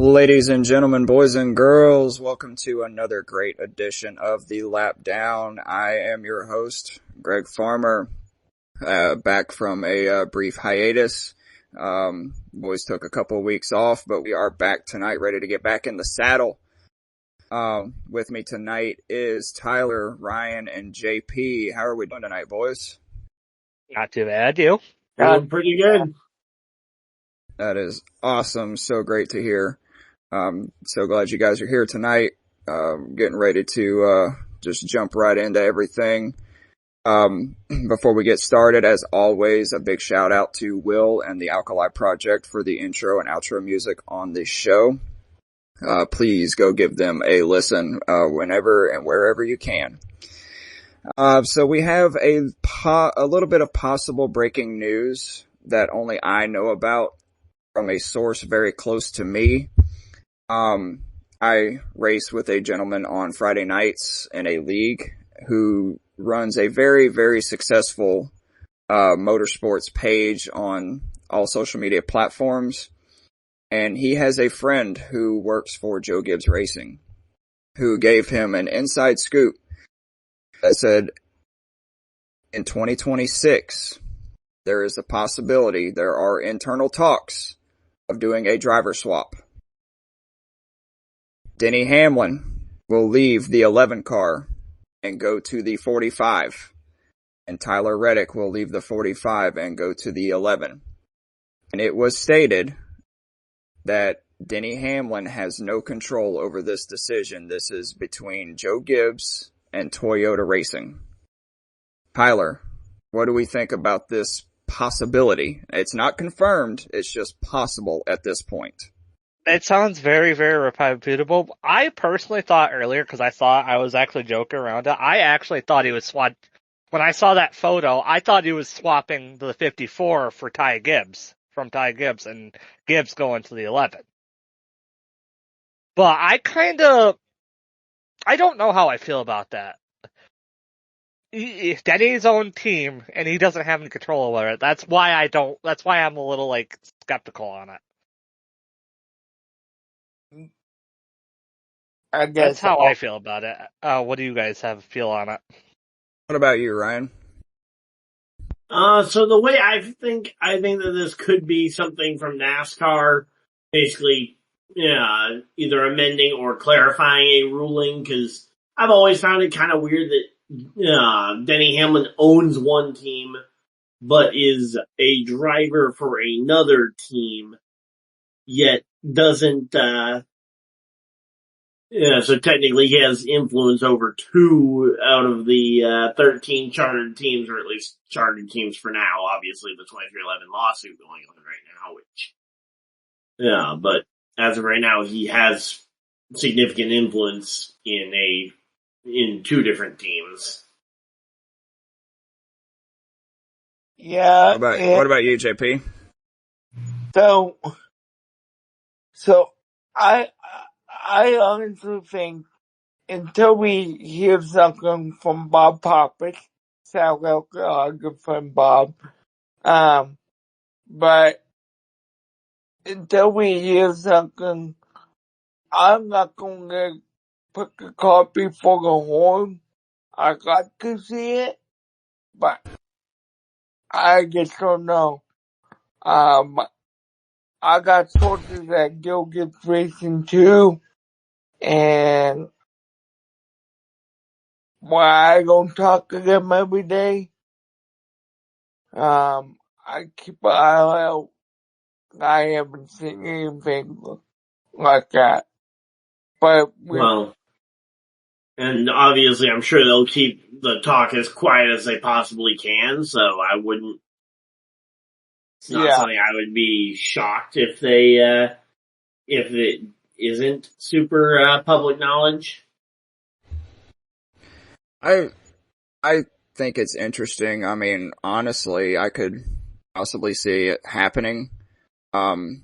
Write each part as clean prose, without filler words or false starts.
Ladies and gentlemen, boys and girls, welcome to another great edition of The Lap Down. I am your host, Greg Farmer, back from a brief hiatus. Boys took a couple of weeks off, but we are back tonight, ready to get back in the saddle. With me tonight is Tyler, Ryan, and JP. How are we doing tonight, boys? Not too bad, you? Doing pretty good. That is awesome. So great to hear. So glad you guys are here tonight. Getting ready to, just jump right into everything. Before we get started, as always, a big shout out to Will and the Alkali Project for the intro and outro music on this show. Please go give them a listen, whenever and wherever you can. So we have a little bit of possible breaking news that only I know about from a source very close to me. I race with a gentleman on Friday nights in a league who runs a very, very successful, motorsports page on all social media platforms. And he has a friend who works for Joe Gibbs Racing who gave him an inside scoop that said in 2026, there is a possibility, there are internal talks of doing a driver swap. Denny Hamlin will leave the 11 car and go to the 45. And Tyler Reddick will leave the 45 and go to the 11. And it was stated that Denny Hamlin has no control over this decision. This is between Joe Gibbs and Toyota Racing. Tyler, what do we think about this possibility? It's not confirmed, it's just possible at this point. It sounds very, very reputable. I personally thought earlier, because I thought I was actually joking around it, I actually thought he was swap. When I saw that photo, I thought he was swapping the 54 for Ty Gibbs, from Ty Gibbs, and Gibbs going to the 11. But I don't know how I feel about that. If Denny's own team, and he doesn't have any control over it, that's why I'm a little, skeptical on it. I guess that's how I feel about it. What do you guys feel on it? What about you, Ryan? So the way I think that this could be something from NASCAR, basically, either amending or clarifying a ruling, because I've always found it kind of weird that Denny Hamlin owns one team, but is a driver for another team, yet doesn't, so technically he has influence over 2 out of the 13 chartered teams, or at least chartered teams for now. Obviously, the 2311 lawsuit going on right now, but as of right now, he has significant influence in 2 different teams. Yeah. What about you, JP? So I honestly think until we hear something from Bob Poppett, shout out to our good friend Bob, but until we hear something, I'm not gonna put the cart before the horse. I got to see it, but I just don't know. I got sources at Joe Gibbs Racing too, and while I don't talk to them every day, I keep an eye out. I haven't seen anything like that. But and obviously I'm sure they'll keep the talk as quiet as they possibly can, so I wouldn't, it's not something I would be shocked if if it isn't super, public knowledge. I think it's interesting. I mean, honestly, I could possibly see it happening. We're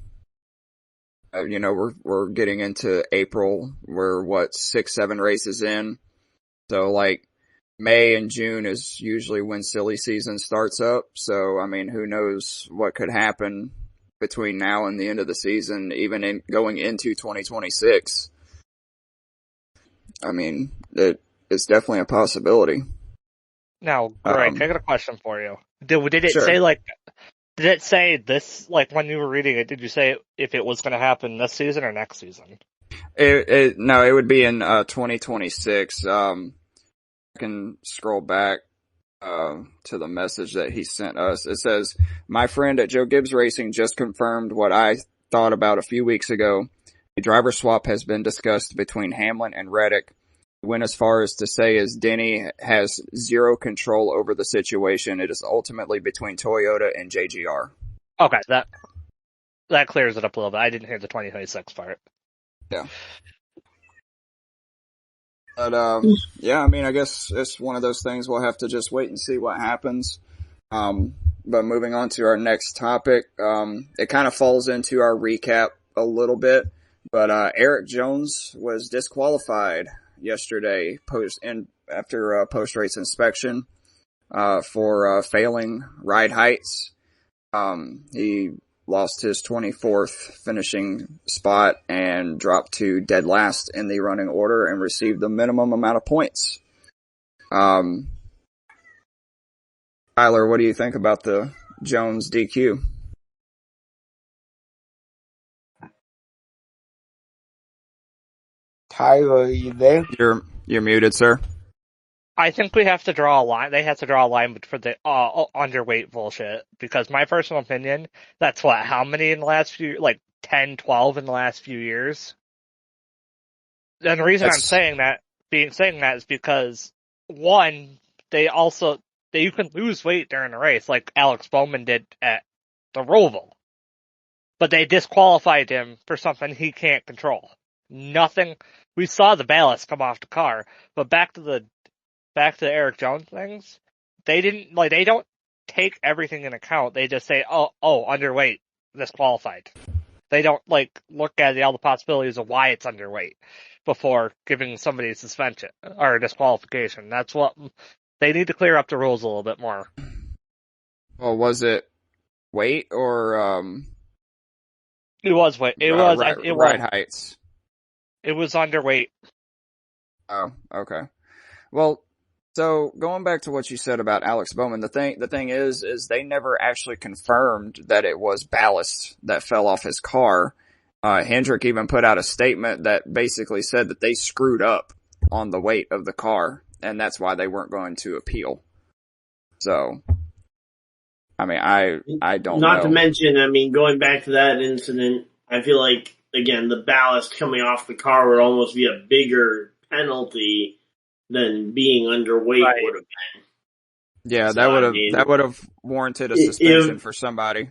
getting into April. We're 6, 7 races in. So May and June is usually when silly season starts up. So, I mean, who knows what could happen between now and the end of the season, even in going into 2026. I mean, it's definitely a possibility. Now, Greg, I got a question for you. Did it Sure. say did it say this, when you were reading it, did you say if it was going to happen this season or next season? No, it would be in 2026. I can scroll back to the message that he sent us. It says, "My friend at Joe Gibbs Racing just confirmed what I thought about a few weeks ago. A driver swap has been discussed between Hamlin and Reddick. Went as far as to say as Denny has zero control over the situation. It is ultimately between Toyota and JGR." Okay, that clears it up a little bit. I didn't hear the 2026 part. Yeah. But, yeah, I mean, I guess it's one of those things we'll have to just wait and see what happens. But moving on to our next topic, it kind of falls into our recap a little bit, but, Eric Jones was disqualified yesterday after post-race inspection, for, failing ride heights. He lost his 24th finishing spot and dropped to dead last in the running order and received the minimum amount of points. Tyler, what do you think about the Jones DQ? Tyler, are you there? You're muted, sir. I think we have to draw a line. They have to draw a line for the underweight bullshit. Because my personal opinion, that's how many in the last 10, 12 in the last few years? And the reason I'm saying that is because, one, you can lose weight during a race, like Alex Bowman did at the Roval. But they disqualified him for something he can't control. Nothing. We saw the ballast come off the car, but back to the Eric Jones things, they don't take everything in account. They just say, oh, underweight, disqualified. They don't look at all the possibilities of why it's underweight before giving somebody a suspension or a disqualification. That's what they need to clear up the rules a little bit more. Well, was it weight or it was weight. It was ride heights. It was underweight. Oh, okay. Well, so going back to what you said about Alex Bowman, the thing is they never actually confirmed that it was ballast that fell off his car. Hendrick even put out a statement that basically said that they screwed up on the weight of the car, and that's why they weren't going to appeal. So, I mean, I don't know. Not to mention, I mean, going back to that incident, I feel like, again, the ballast coming off the car would almost be a bigger penalty than being underweight would have been. Yeah, so, that would have warranted a suspension for somebody.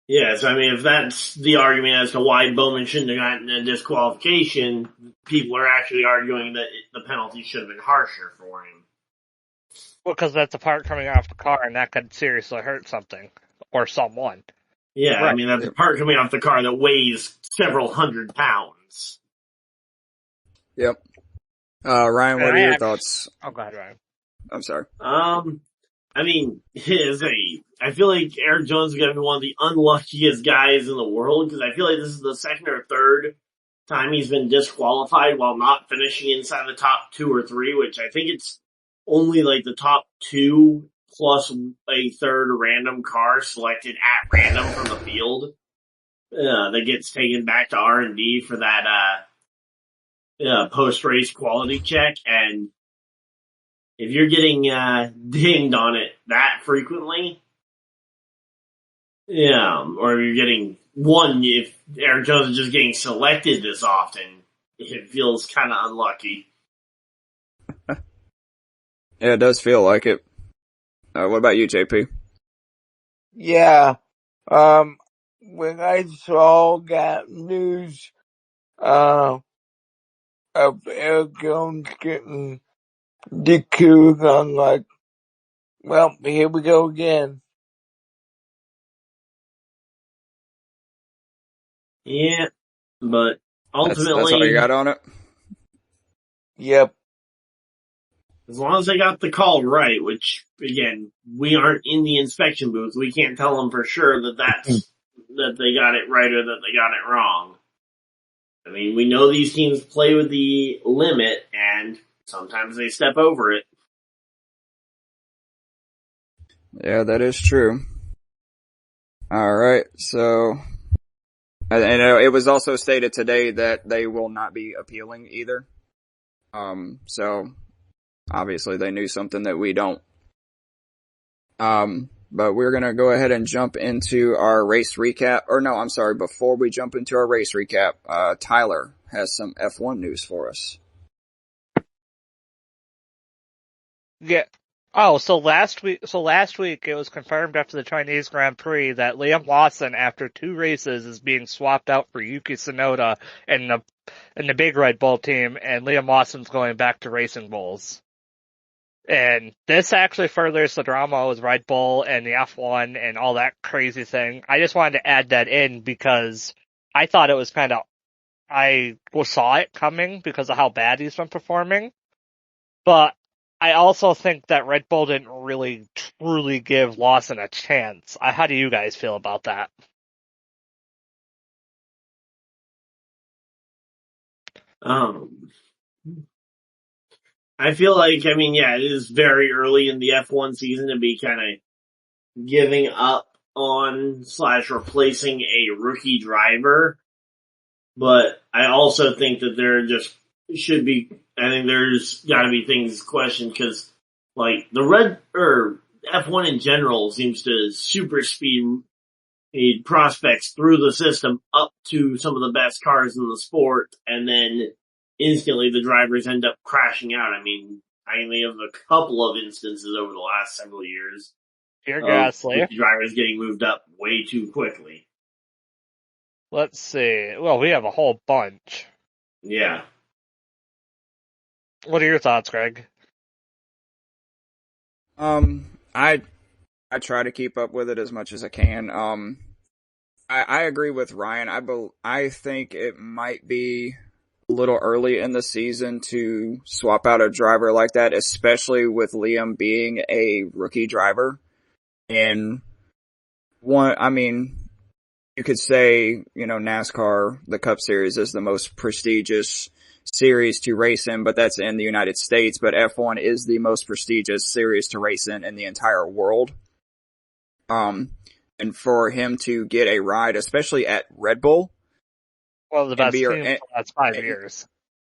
Yes, I mean, if that's the argument as to why Bowman shouldn't have gotten a disqualification, people are actually arguing that the penalty should have been harsher for him. Well, because that's a part coming off the car, and that could seriously hurt something or someone. Yeah, right. I mean, that's a part coming off the car that weighs several hundred pounds. Yep. Ryan, what are your thoughts? Oh, go ahead, Ryan. I'm sorry. I mean, I feel like Eric Jones is going to be one of the unluckiest guys in the world, because I feel like this is the second or third time he's been disqualified while not finishing inside the top 2 or 3, which I think it's only the top 2 plus a third random car selected at random from the field that gets taken back to R&D for that post-race quality check. And if you're getting dinged on it that frequently, or you're getting if Eric Jones is just getting selected this often, it feels kind of unlucky. Yeah, it does feel like it. What about you, JP? Yeah. When I saw that news, of Eric Jones getting DQ'd, I'm like, well, here we go again. Yeah, but ultimately, that's all you got on it? Yep. As long as they got the call right, which, again, we aren't in the inspection booth, we can't tell them for sure that that they got it right or that they got it wrong. I mean, we know these teams play with the limit, and sometimes they step over it. Yeah, that is true. All right, so and it was also stated today that they will not be appealing either. So obviously they knew something that we don't. But we're gonna go ahead and jump into our race recap. Or no, I'm sorry. Before we jump into our race recap, Tyler has some F1 news for us. Yeah. Oh, so last week it was confirmed after the Chinese Grand Prix that Liam Lawson, after 2 races, is being swapped out for Yuki Tsunoda in the big Red Bull team, and Liam Lawson's going back to Racing Bulls. And this actually furthers the drama with Red Bull and the F1 and all that crazy thing. I just wanted to add that in because I thought it was I saw it coming because of how bad he's been performing. But I also think that Red Bull didn't really truly give Lawson a chance. How do you guys feel about that? I feel like, I mean, yeah, it is very early in the F1 season to be kind of giving up on / replacing a rookie driver. But I also think that there just should be, I think there's gotta be things questioned because, like, the F1 in general seems to super speed prospects through the system up to some of the best cars in the sport, and then instantly the drivers end up crashing out. I mean, I only have a couple of instances over the last several years Pierre of Gasly. drivers getting moved up way too quickly. Let's see. Well, we have a whole bunch. Yeah. What are your thoughts, Greg? I try to keep up with it as much as I can. I agree with Ryan. I think it might be a little early in the season to swap out a driver like that, especially with Liam being a rookie driver. And you could say, NASCAR, the Cup Series is the most prestigious series to race in, but that's in the United States. But F1 is the most prestigious series to race in the entire world. And for him to get a ride, especially at Red Bull. Well, the best team for the last 5 years.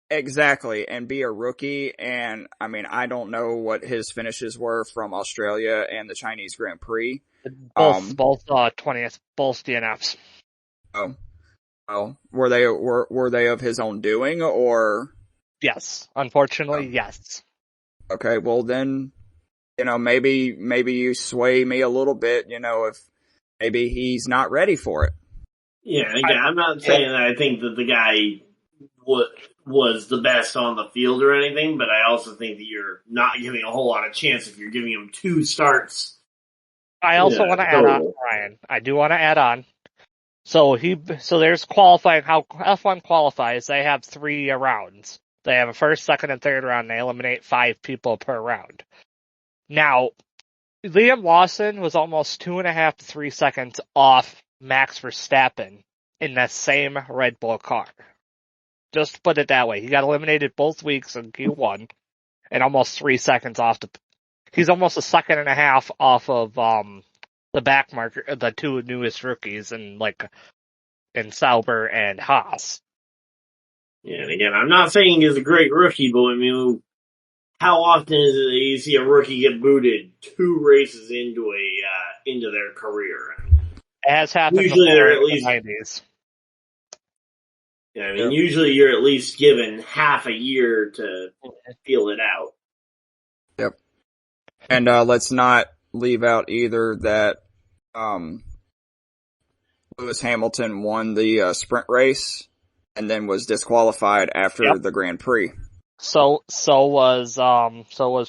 Exactly. And be a rookie. And I mean, I don't know what his finishes were from Australia and the Chinese Grand Prix. Both 20th, both DNFs. Oh, well, were they of his own doing or? Yes. Unfortunately, yes. Okay. Well then, maybe you sway me a little bit, if maybe he's not ready for it. Yeah, again, I'm not saying that I think that the guy was the best on the field or anything, but I also think that you're not giving a whole lot of chance if you're giving him 2 starts. I also want to add on, Ryan. I do want to add on. So there's qualifying, how F1 qualifies, they have 3 rounds. They have a first, second, and third round, and they eliminate 5 people per round. Now, Liam Lawson was almost 2.5 to 3 seconds off Max Verstappen in the same Red Bull car. Just to put it that way. He got eliminated both weeks in Q1 and almost 3 seconds off he's almost a second and a half off of the back marker, the 2 newest rookies in Sauber and Haas. Yeah, and again, I'm not saying he's a great rookie, but I mean, how often is it that you see a rookie get booted 2 races into their career? It has happened usually before they're at in least, the 90s. Yeah, I mean, usually you're at least given half a year to feel it out. Yep. And let's not leave out either that Lewis Hamilton won the sprint race and then was disqualified after the Grand Prix. So was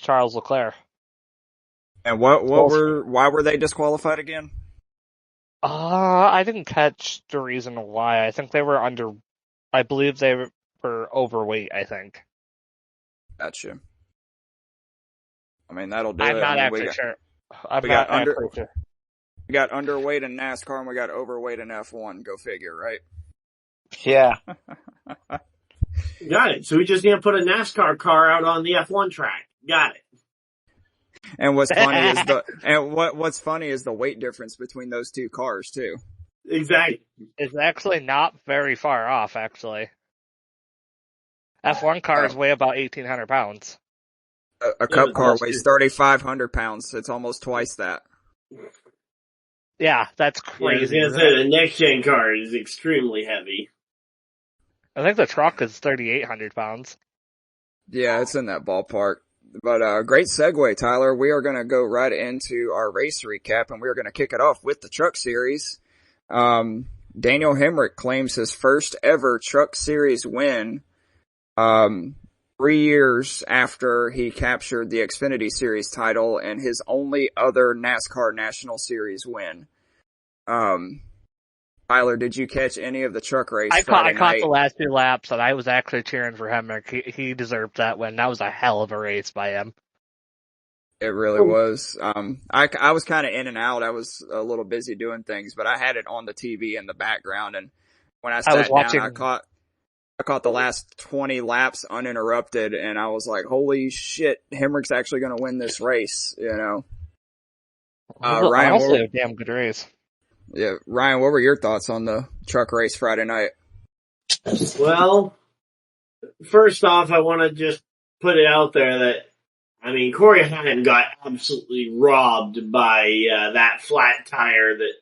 Charles Leclerc. And why were they disqualified again? I didn't catch the reason why. I think they were I believe they were overweight, I think. Gotcha. I mean, that'll do I'm it. not actually sure. I'm we not got actually sure. We got underweight in NASCAR and we got overweight in F1. Go figure, right? Yeah. Got it. So we just need to put a NASCAR car out on the F1 track. Got it. And what's funny is the weight difference between those two cars too. Exactly. It's actually not very far off, actually. F1 cars weigh about 1,800 pounds. A Cup car weighs 3,500 pounds. It's almost twice that. Yeah, that's crazy. Yeah, I was gonna say, the next-gen car is extremely heavy. I think the truck is 3,800 pounds. Yeah, it's in that ballpark. But great segue, Tyler. We are going to go right into our race recap, and we are going to kick it off with the Truck Series. Daniel Hemric claims his first ever Truck Series win 3 years after he captured the Xfinity Series title and his only other NASCAR National Series win. Tyler, did you catch any of the truck race? I caught the last 2 laps, and I was actually cheering for Hemric. He deserved that win. That was a hell of a race by him. It really was. I was kind of in and out. I was a little busy doing things, but I had it on the TV in the background, and when I sat down, I caught the last 20 laps uninterrupted, and I was like, "Holy shit, Hemric's actually going to win this race!" You know. Ryan, honestly, a damn good race. Yeah, Ryan, what were your thoughts on the truck race Friday night? Well, first off, I want to just put it out there that, I mean, Corey Heim got absolutely robbed by that flat tire that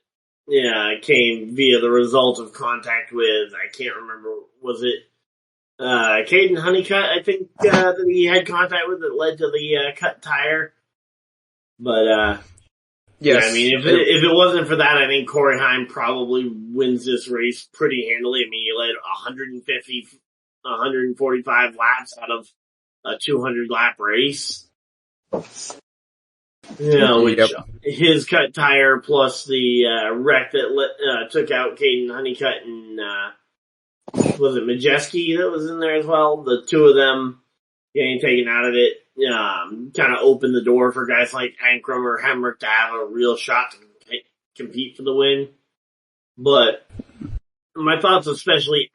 came via the result of contact with, I can't remember, was it Caden Honeycutt, I think, that he had contact with that led to the cut tire. But, yes. Yeah, I mean, if it wasn't for that, I think Corey Heim probably wins this race pretty handily. I mean, he led 145 laps out of a 200 lap race. You know, which his cut tire plus the wreck that took out Caden Honeycutt and was it Majeski that was in there as well? The two of them getting taken out of it kind of opened the door for guys like Ankrum or Hemric to have a real shot to compete for the win. But my thoughts, especially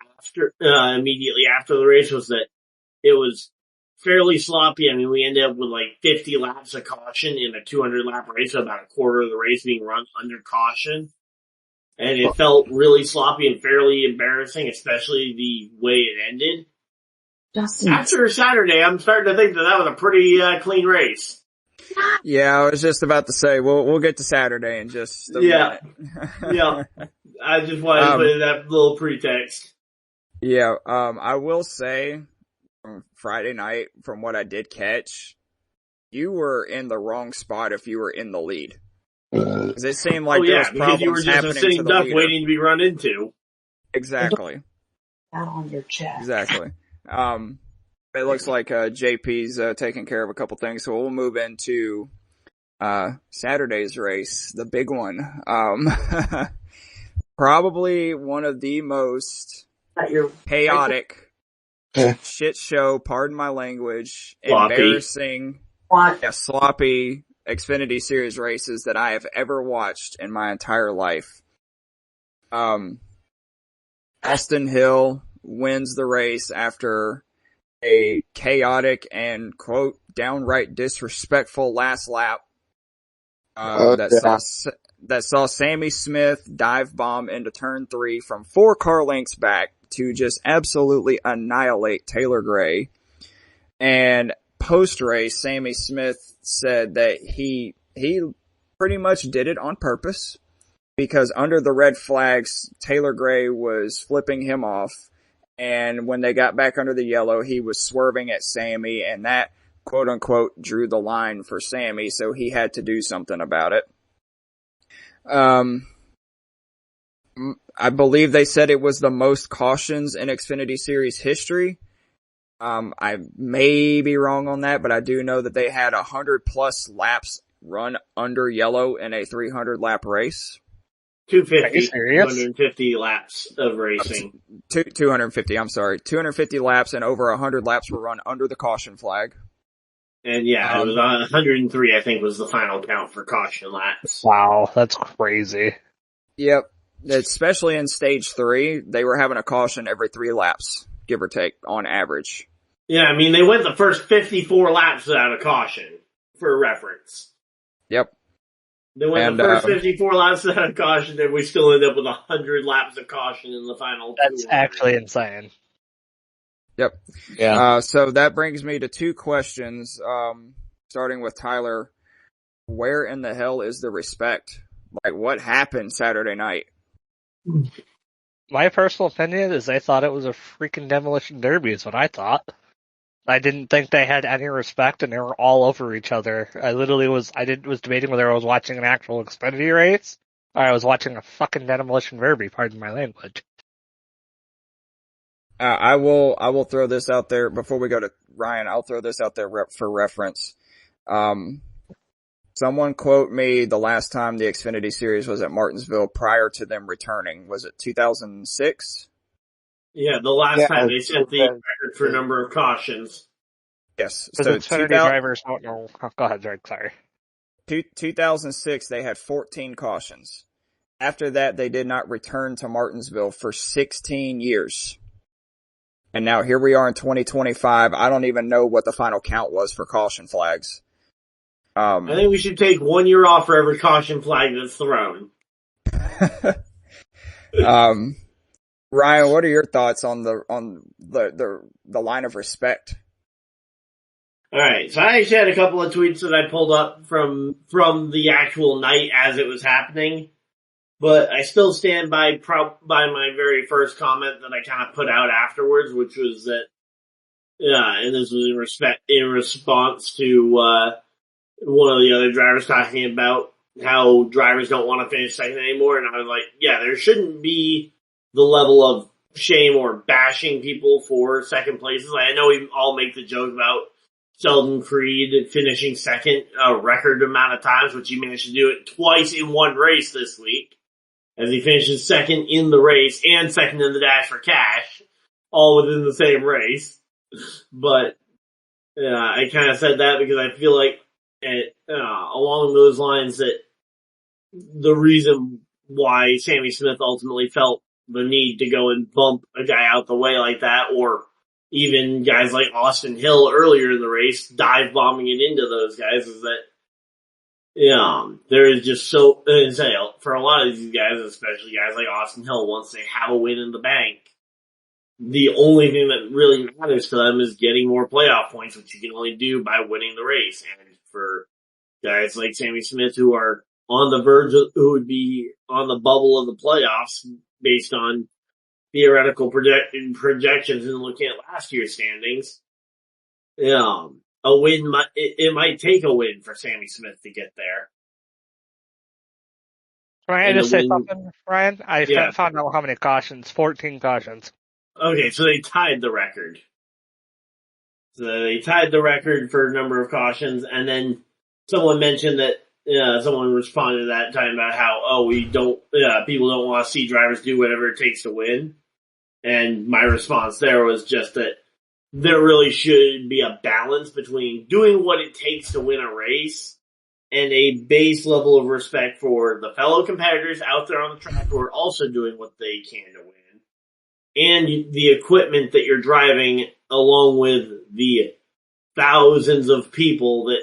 immediately after the race, was that it was fairly sloppy. I mean, we ended up with like 50 laps of caution in a 200 lap race, so about a quarter of the race being run under caution. And it felt really sloppy and fairly embarrassing, especially the way it ended. After Saturday, I'm starting to think that was a pretty clean race. Yeah, I was just about to say, we'll get to Saturday in just a minute. Yeah. I just wanted to put in that little pretext. Yeah, I will say, from Friday night, from what I did catch, you were in the wrong spot if you were in the lead. Because it seemed like there was problems you were just happening a sitting duck waiting to be run into. Exactly. Down on your chest. Exactly. It looks like JP's taking care of a couple things, so we'll move into Saturday's race, the big one. Probably one of the most chaotic shit show, pardon my language, sloppy. Embarrassing, sloppy Xfinity Series races that I have ever watched in my entire life. Austin Hill wins the race after a chaotic and, quote, downright disrespectful last lap that saw Sammy Smith dive bomb into turn 3 from 4 car lengths back to just absolutely annihilate Taylor Gray. And post-race, Sammy Smith said that he pretty much did it on purpose because under the red flags, Taylor Gray was flipping him off. And when they got back under the yellow, he was swerving at Sammy, and that, quote unquote, drew the line for Sammy, so he had to do something about it. I believe they said it was the most cautions in Xfinity Series history. I may be wrong on that, but I do know that they had 100+ laps run under yellow in a 300 lap race. 250 laps of racing. 250, I'm sorry. 250 laps and over 100 laps were run under the caution flag. And yeah, it was 103, I think, was the final count for caution laps. Wow, that's crazy. Yep. Especially in stage 3, they were having a caution every 3 laps, give or take, on average. Yeah, I mean, they went the first 54 laps without a caution, for reference. Yep. They went the first 54 laps without a caution, and we still end up with 100 laps of caution in the final. That's actually insane. Yep. Yeah. So that brings me to 2 questions, starting with Tyler. Where in the hell is the respect? Like, what happened Saturday night? My personal opinion is they thought it was a freaking demolition derby is what I thought. I didn't think they had any respect and they were all over each other. I literally was debating whether I was watching an actual Xfinity race or I was watching a fucking demolition derby, pardon my language. I will throw this out there before we go to Ryan. I'll throw this out there for reference. Someone quote me the last time the Xfinity series was at Martinsville prior to them returning. Was it 2006? Yeah, the last time they set the record for number of cautions. Yes. So Xfinity drivers don't know. Oh, go ahead, Greg. Sorry. 2006, they had 14 cautions. After that, they did not return to Martinsville for 16 years. And now here we are in 2025. I don't even know what the final count was for caution flags. I think we should take 1 year off for every caution flag that's thrown. Ryan, what are your thoughts on the line of respect? All right, so I actually had a couple of tweets that I pulled up from the actual night as it was happening, but I still stand by my very first comment that I kind of put out afterwards, which was that, and this was in response to one of the other drivers talking about how drivers don't want to finish second anymore, and I was like, yeah, there shouldn't be the level of shame or bashing people for second places. Like, I know we all make the joke about Sheldon Creed finishing second a record amount of times, which he managed to do it twice in one race this week, as he finishes second in the race and second in the dash for cash, all within the same race. But I kind of said that because I feel like along those lines that the reason why Sammy Smith ultimately felt the need to go and bump a guy out the way like that, or even guys like Austin Hill earlier in the race, dive bombing it into those guys, is that, there is just so, for a lot of these guys, especially guys like Austin Hill, once they have a win in the bank, the only thing that really matters to them is getting more playoff points, which you can only do by winning the race. And for guys like Sammy Smith who are on the verge of, who would be on the bubble of the playoffs based on theoretical projections and looking at last year's standings, a win it might take a win for Sammy Smith to get there. Ryan, just say something, Ryan? I found out how many cautions. 14 cautions. Okay, so they tied the record. So they tied the record for number of cautions, and then someone mentioned that, someone responded to that talking about how, people don't want to see drivers do whatever it takes to win. And my response there was just that there really should be a balance between doing what it takes to win a race and a base level of respect for the fellow competitors out there on the track who are also doing what they can to win, and the equipment that you're driving, along with the thousands of people that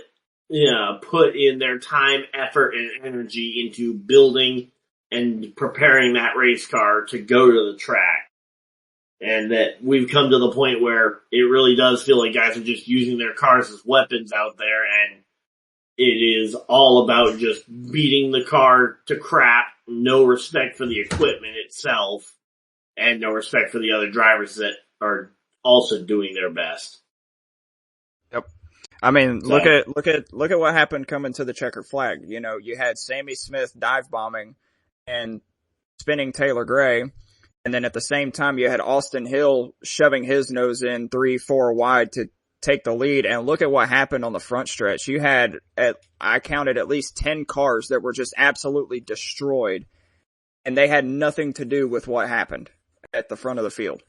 put in their time, effort, and energy into building and preparing that race car to go to the track. And that we've come to the point where it really does feel like guys are just using their cars as weapons out there, and it is all about just beating the car to crap, no respect for the equipment itself, and no respect for the other drivers that are also doing their best. Yep. I mean, look at what happened coming to the checkered flag. You had Sammy Smith dive bombing and spinning Taylor Gray. And then at the same time, you had Austin Hill shoving his nose in 3-4 wide to take the lead. And look at what happened on the front stretch. You had, I counted at least 10 cars that were just absolutely destroyed. And they had nothing to do with what happened at the front of the field.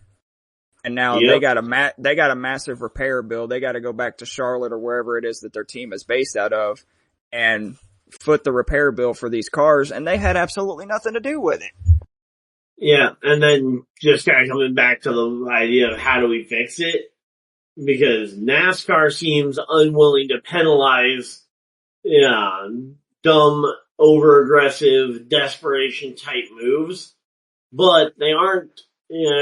And now they got a massive repair bill. They got to go back to Charlotte or wherever it is that their team is based out of and foot the repair bill for these cars, and they had absolutely nothing to do with it. Yeah, and then just kind of coming back to the idea of how do we fix it, because NASCAR seems unwilling to penalize dumb, over-aggressive, desperation-type moves, but they aren't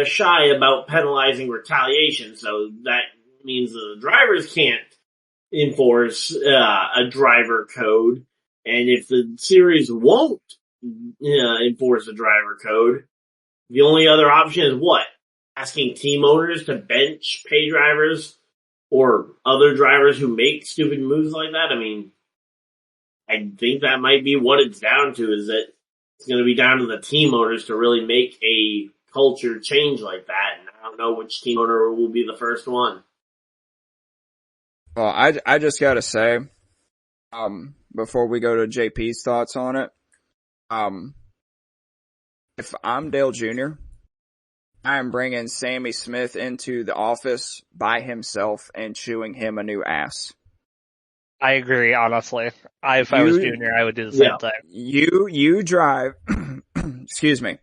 shy about penalizing retaliation, so that means the drivers can't enforce a driver code, and if the series won't enforce a driver code, the only other option is what? Asking team owners to bench pay drivers or other drivers who make stupid moves like that? I mean, I think that might be what it's down to, is that it's going to be down to the team owners to really make a culture change like that, and I don't know which team owner will be the first one. Well, I just gotta say, before we go to JP's thoughts on it, if I'm Dale Jr., I am bringing Sammy Smith into the office by himself and chewing him a new ass. I agree, honestly. If I was Junior, I would do the same thing. You drive, excuse me,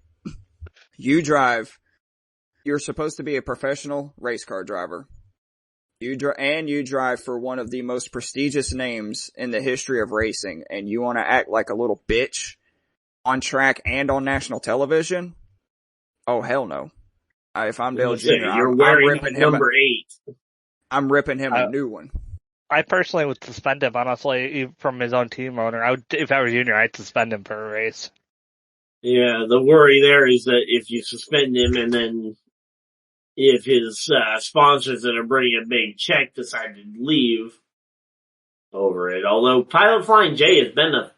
you drive, you're supposed to be a professional race car driver. You drive for one of the most prestigious names in the history of racing, and you want to act like a little bitch on track and on national television? Oh, hell no. If I'm Dale Jr., I'm ripping him number 8. I'm ripping him a new one. I personally would suspend him, honestly, from his own team owner. If I were Junior, I'd suspend him for a race. Yeah, the worry there is that if you suspend him and then if his sponsors that are bringing a big check decide to leave over it. Although Pilot Flying J has been a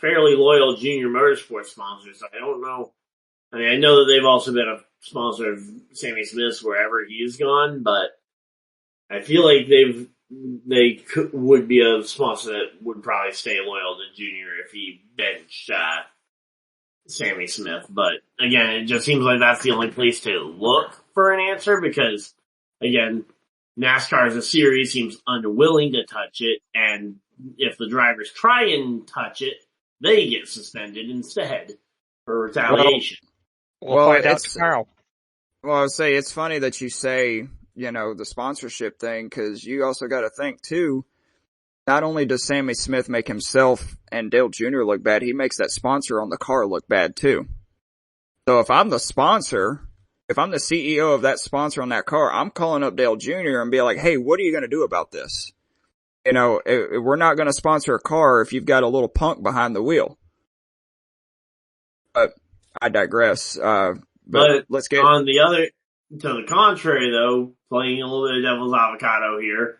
fairly loyal Junior Motorsports sponsor, so I don't know. I mean, I know that they've also been a sponsor of Sammy Smith's wherever he's gone, but I feel like would be a sponsor that would probably stay loyal to Junior if he benched Sammy Smith. But again, it just seems like that's the only place to look for an answer, because again, NASCAR as a series seems unwilling to touch it, and if the drivers try and touch it, they get suspended instead for retaliation. We'll find out tomorrow. Well, I would say it's funny that you say, the sponsorship thing, because you also got to think too, not only does Sammy Smith make himself and Dale Jr. look bad, he makes that sponsor on the car look bad too. So if I'm the sponsor, if I'm the CEO of that sponsor on that car, I'm calling up Dale Jr. and be like, hey, what are you going to do about this? We're not going to sponsor a car if you've got a little punk behind the wheel. But I digress. But let's get on to the contrary though, playing a little bit of devil's avocado here.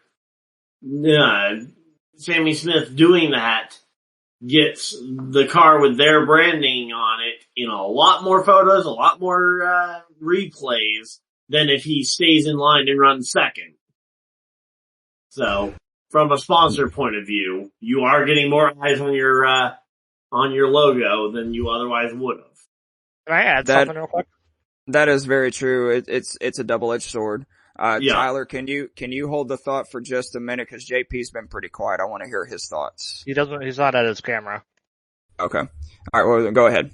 Sammy Smith doing that gets the car with their branding on it in a lot more photos, a lot more replays than if he stays in line and runs second. So, from a sponsor point of view, you are getting more eyes on your logo than you otherwise would have. Can I add something real quick? That is very true. It's a double-edged sword. Yeah. Tyler, can you hold the thought for just a minute? Cause JP's been pretty quiet. I want to hear his thoughts. He's not at his camera. Okay. Alright, well, go ahead.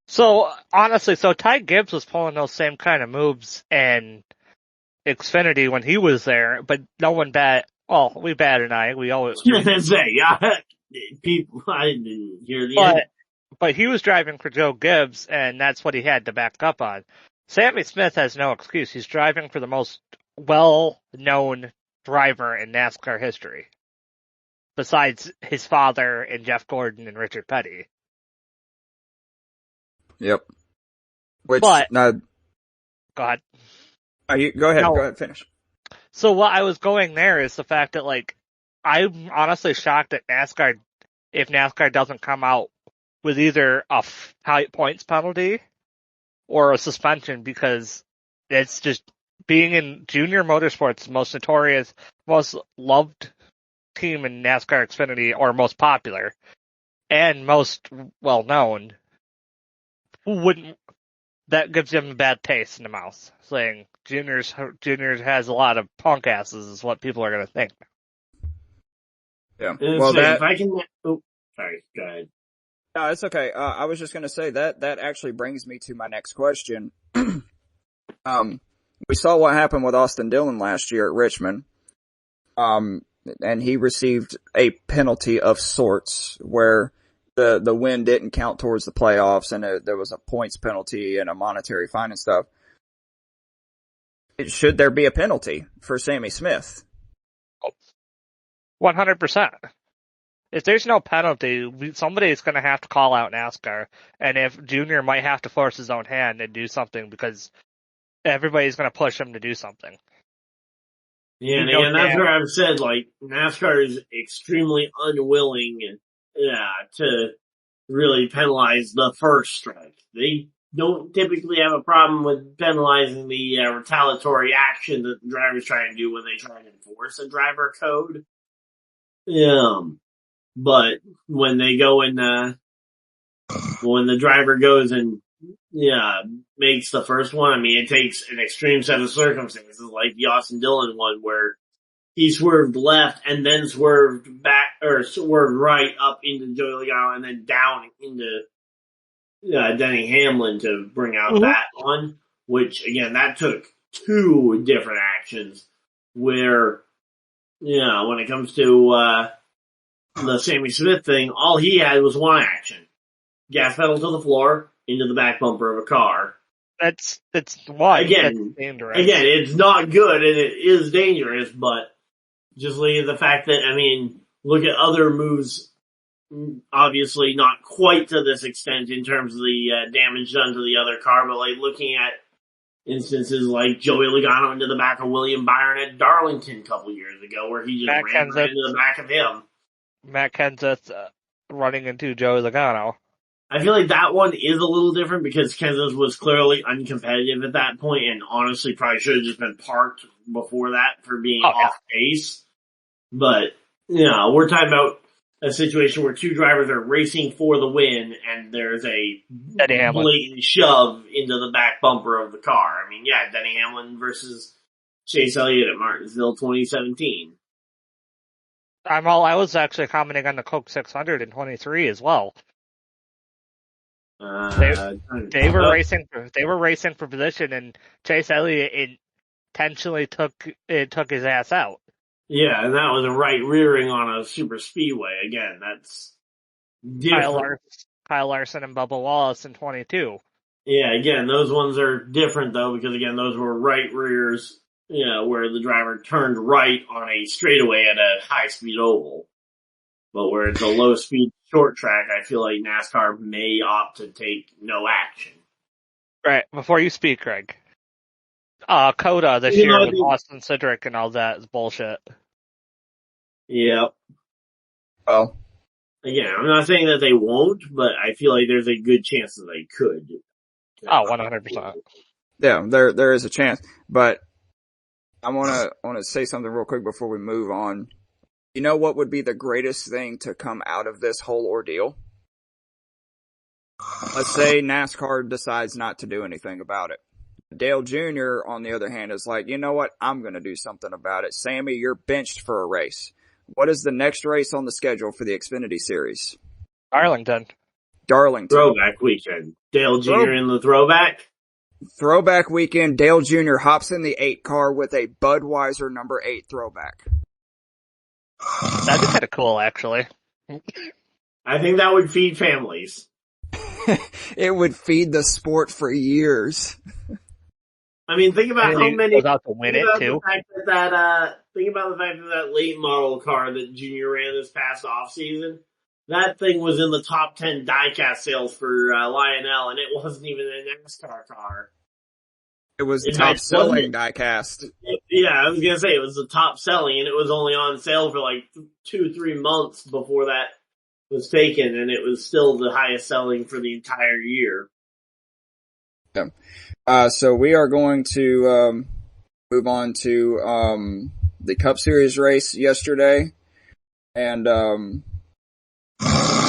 So, honestly, Ty Gibbs was pulling those same kind of moves in Xfinity when he was there, but no one we batted an eye. We always say, people, I didn't hear the end. But he was driving for Joe Gibbs, and that's what he had to back up on. Sammy Smith has no excuse. He's driving for the most well-known driver in NASCAR history, besides his father and Jeff Gordon and Richard Petty. Yep. Go ahead. Go ahead, finish. So what I was going there is the fact that, I'm honestly shocked that if NASCAR doesn't come out with either a high points penalty or a suspension, because it's just being in Junior Motorsports, most notorious, most loved team in NASCAR Xfinity, or most popular and most well known. Who wouldn't that gives him a bad taste in the mouth, saying Junior has a lot of punk asses is what people are going to think. Yeah. And Well, that. if I can, sorry, go ahead. No, it's okay. I was just going to say that actually brings me to my next question. We saw what happened with Austin Dillon last year at Richmond. And he received a penalty of sorts where the win didn't count towards the playoffs, and there was a points penalty and a monetary fine and stuff. Should there be a penalty for Sammy Smith? 100%. If there's no penalty, somebody's going to have to call out NASCAR, and if Junior might have to force his own hand and do something because everybody's going to push him to do something. Yeah, and that's where I've said, like, NASCAR is extremely unwilling to really penalize the first strike. They don't typically have a problem with penalizing the retaliatory action that the drivers try and do when they try and enforce a driver code. But when they go and when the driver goes and makes the first one, I mean, it takes an extreme set of circumstances, like the Austin Dillon one, where he swerved left and then swerved back, or swerved right up into Joey Logano and then down into Denny Hamlin to bring out that one, which, again, that took two different actions where, when it comes to the Sammy Smith thing, all he had was one action. Gas pedal to the floor, into the back bumper of a car. That's why. Again, that's dangerous. Again, it's not good and it is dangerous, but just look at the fact that, I mean, look at other moves, obviously not quite to this extent in terms of the damage done to the other car, but like looking at instances like Joey Logano into the back of William Byron at Darlington a couple years ago, where he just ran right into the back of him. Matt Kenseth running into Joey Logano. I feel like that one is a little different because Kenseth was clearly uncompetitive at that point and honestly probably should have just been parked before that for being off pace. But, we're talking about a situation where two drivers are racing for the win and there's a blatant shove into the back bumper of the car. I mean, Denny Hamlin versus Chase Elliott at Martinsville 2017. I was actually commenting on the Coke 600 in 23 as well. They were racing for position, and Chase Elliott intentionally took his ass out. Yeah, and that was a right rearing on a super speedway. Again, that's different. Kyle Larson and Bubba Wallace in 22. Yeah, again, those ones are different though, because again, those were right rears, where the driver turned right on a straightaway at a high speed oval. But where it's a low speed short track, I feel like NASCAR may opt to take no action. Right. Before you speak, Greg. Coda this year with Austin Cindric and all that is bullshit. Yep. Well, again, I'm not saying that they won't, but I feel like there's a good chance that they could. 100%. Yeah, there is a chance. But I wanna say something real quick before we move on. You know what would be the greatest thing to come out of this whole ordeal? Let's say NASCAR decides not to do anything about it. Dale Jr., on the other hand, is like, you know what? I'm going to do something about it. Sammy, you're benched for a race. What is the next race on the schedule for the Xfinity Series? Darlington. Throwback weekend. Dale Jr. in the throwback? Throwback weekend. Dale Jr. hops in the 8 car with a Budweiser number 8 throwback. That'd be kind of cool, actually. I think that would feed families. It would feed the sport for years. I mean, think about how many. About to win it too. Think about the fact that late model car that Junior ran this past off season, that thing was in the top 10 diecast sales for Lionel, and it wasn't even a NASCAR car. It was the top selling diecast. Yeah, I was gonna say it was the top selling, and it was only on sale for like 2-3 months before that was taken, and it was still the highest selling for the entire year. Yeah. So we are going to move on to the Cup Series race yesterday, and a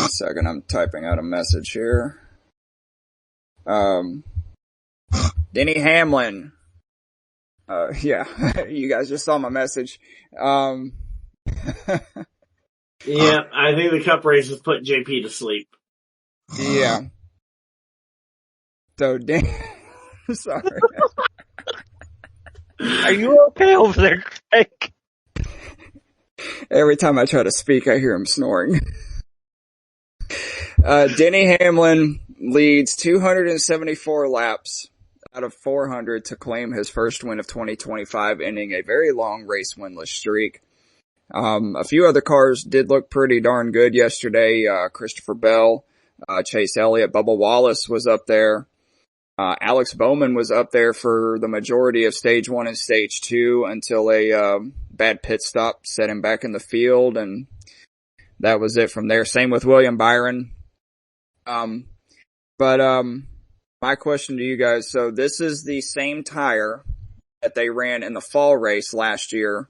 second, I'm typing out a message here. Denny Hamlin. Yeah, you guys just saw my message. Yeah, I think the Cup race has put JP to sleep. Yeah. So, sorry. Are you okay over there, Craig? Every time I try to speak, I hear him snoring. Denny Hamlin leads 274 laps out of 400 to claim his first win of 2025, ending a very long race winless streak. A few other cars did look pretty darn good yesterday. Christopher Bell, Chase Elliott, Bubba Wallace was up there. Alex Bowman was up there for the majority of stage 1 and stage 2 until a bad pit stop set him back in the field, and that was it from there. Same with William Byron. My question to you guys, so this is the same tire that they ran in the fall race last year.